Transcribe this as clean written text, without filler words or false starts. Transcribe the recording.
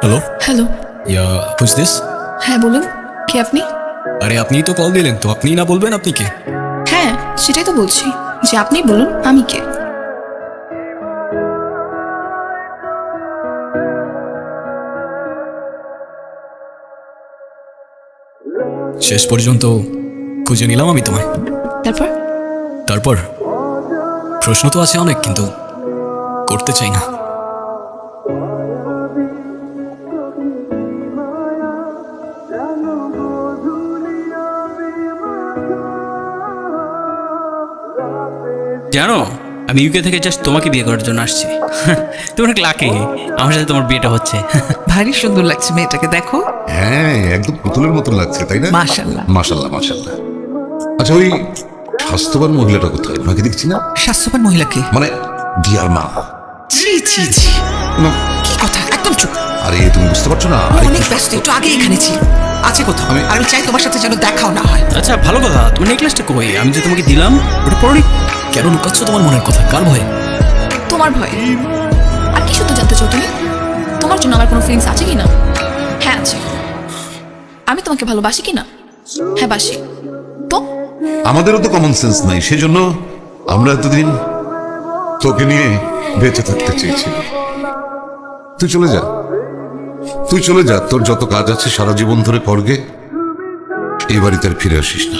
Hello hello. Whose this? হ্যাঁ বলুন, কে আপনি? আরে আপনিই তো কল দিলেন, তো আপনিই না বলবেন আপনি কে? হ্যাঁ সেটাই তো বলছি, যে আপনি বলুন আমি কে। শেষ পর্যন্ত খুঁজে নিলাম আমি তোমায়। তারপর? তারপর প্রশ্ন তো আছে অনেক, কিন্তু করতে চাই না। জানো, আমি ইউকে থেকে জাস্ট তোমাকে বিয়ে করার জন্য আসছি। তুমি অনেক লাকি, আমার সাথে তোমার বিয়েটা হচ্ছে। ভারী সুন্দর লাগছে মেয়েটাকে, দেখো। হ্যাঁ, একদম পুতুলের মতো লাগছে, তাই না? মাশাআল্লাহ। মাশাআল্লাহ মাশাআল্লাহ। আচ্ছা, ওই স্বাস্থ্যবান মহিলাটা কোথায়? ওনাকে দেখছি না। স্বাস্থ্যবান মহিলাকে? মানে ডিয়ার মা। ছি ছি ছি, না, কি কথা, একদম চুপ। আরে তুমি বুঝতে পারছো না? আমি অনেক ব্যস্ত, একটু আগে এখানে ছিল, আছে কোথাও। আর আমি চাই তোমার সাথে যেন দেখাও না হয়। আচ্ছা ভালো কথা, তোমার নেকলেসটা কই? আমি যে তোমাকে দিলাম ওটা পরনি। কেন লুকাচ্ছ তোমার মনের কথা? কার ভয়ে? তোমার ভয়। আর কি সত্য জানতে চাও তুমি? তোমার জন্য আমার কোনো ফিলিংস আছে কি না? হ্যাঁ আছে। আমি তোমাকে ভালোবাসি কি না? হ্যাঁ বাসি। তো আমাদেরও তো কমন সেন্স নাই, সেজন্য আমরা এতদিন তোকে নিয়ে বেঁচে থাকতে চেয়েছি। তুই চলে যা, তুই চলে যা, তোর যত কাজ আছে সারা জীবন ধরে করগে, এই বাড়িতে আর ফিরে আসিস না।